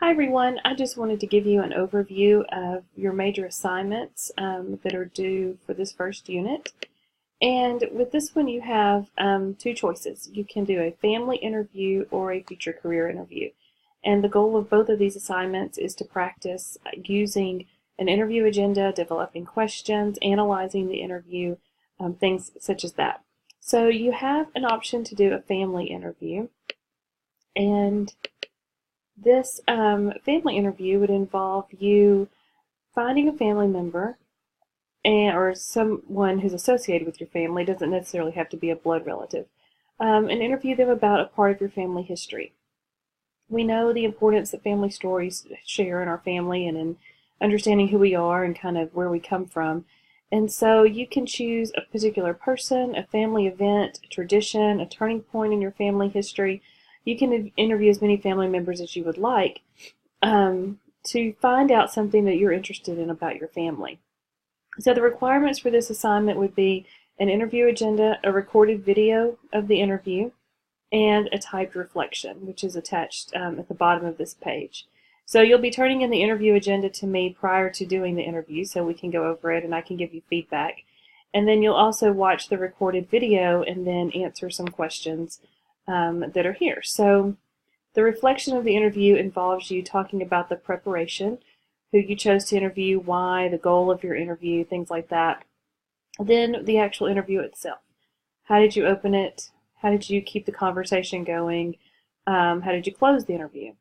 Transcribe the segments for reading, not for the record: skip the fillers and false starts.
Hi everyone, I just wanted to give you an overview of your major assignments that are due for this first unit. And with this one you have two choices. You can do a family interview or a future career interview. And the goal of both of these assignments is to practice using an interview agenda, developing questions, analyzing the interview, things such as that. So you have an option to do a family interview, and this family interview would involve you finding a family member or someone who's associated with your family. Doesn't necessarily have to be a blood relative, and interview them about a part of your family history. We know the importance that family stories share in our family and in understanding who we are and kind of where we come from. And so you can choose a particular person, a family event, a tradition, a turning point in your family history. You can interview as many family members as you would like to find out something that you're interested in about your family. So the requirements for this assignment would be an interview agenda, a recorded video of the interview, and a typed reflection, which is attached at the bottom of this page. So you'll be turning in the interview agenda to me prior to doing the interview so we can go over it and I can give you feedback. And then you'll also watch the recorded video and then answer some questions that are here. So the reflection of the interview involves you talking about the preparation, who you chose to interview, why, the goal of your interview, things like that. Then the actual interview itself. How did you open it? How did you keep the conversation going? How did you close the interview?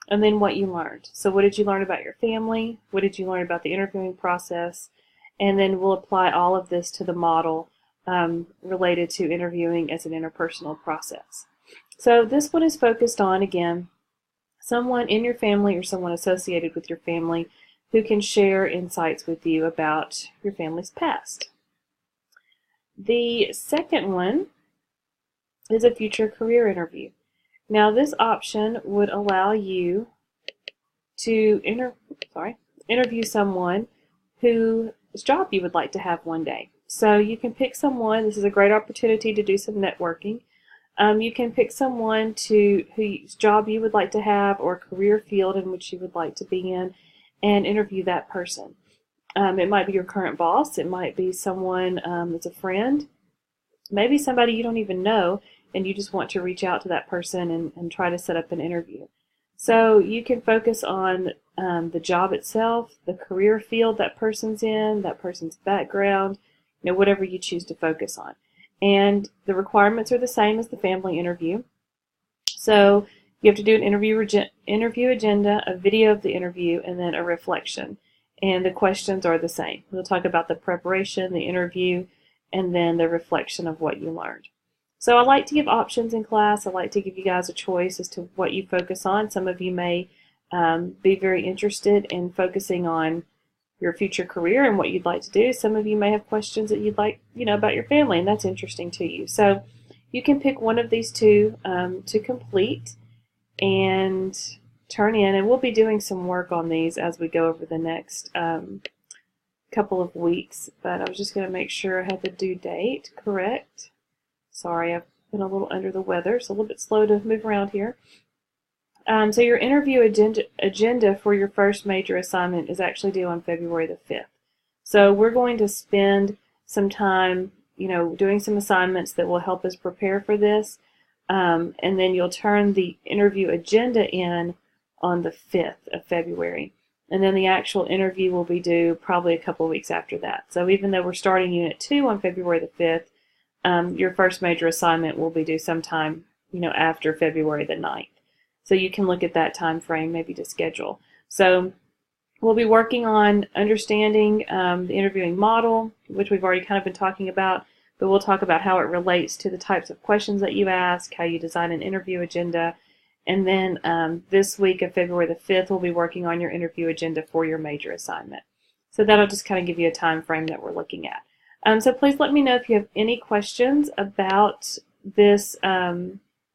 And then what you learned. So what did you learn about your family? What did you learn about the interviewing process? And then we'll apply all of this to the model related to interviewing as an interpersonal process. So this one is focused on, again, someone in your family or someone associated with your family who can share insights with you about your family's past. The second one is a future career interview. Now this option would allow you to interview someone whose job you would like to have one day. So you can pick someone. This is a great opportunity to do some networking. You can pick someone whose job you would like to have or career field in which you would like to be in and interview that person. It might be your current boss. It might be someone that's a friend. Maybe somebody you don't even know and you just want to reach out to that person and try to set up an interview. So you can focus on the job itself, the career field that person's in, that person's background, whatever you choose to focus on. And the requirements are the same as the family interview. So you have to do an interview agenda, a video of the interview, and then a reflection. And the questions are the same. We'll talk about the preparation, the interview, and then the reflection of what you learned. So I like to give options in class. I like to give you guys a choice as to what you focus on. Some of you may be very interested in focusing on your future career and what you'd like to do. Some of you may have questions that you'd like, about your family, and that's interesting to you. So you can pick one of these two to complete and turn in, and we'll be doing some work on these as we go over the next couple of weeks. But I was just going to make sure I had the due date correct. Sorry, I've been a little under the weather, so a little bit slow to move around here. So your interview agenda for your first major assignment is actually due on February the 5th. So we're going to spend some time, doing some assignments that will help us prepare for this. And then you'll turn the interview agenda in on the 5th of February. And then the actual interview will be due probably a couple of weeks after that. So even though we're starting Unit 2 on February the 5th, your first major assignment will be due sometime, after February the 9th. So you can look at that time frame maybe to schedule. So we'll be working on understanding the interviewing model, which we've already kind of been talking about, but we'll talk about how it relates to the types of questions that you ask, how you design an interview agenda, and then this week of February the 5th, we'll be working on your interview agenda for your major assignment. So that'll just kind of give you a time frame that we're looking at. So please let me know if you have any questions about this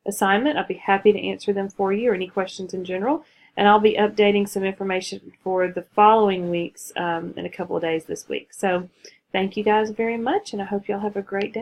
assignment. I'll be happy to answer them for you, or any questions in general. And I'll be updating some information for the following weeks in a couple of days this week. So thank you guys very much, and I hope y'all have a great day.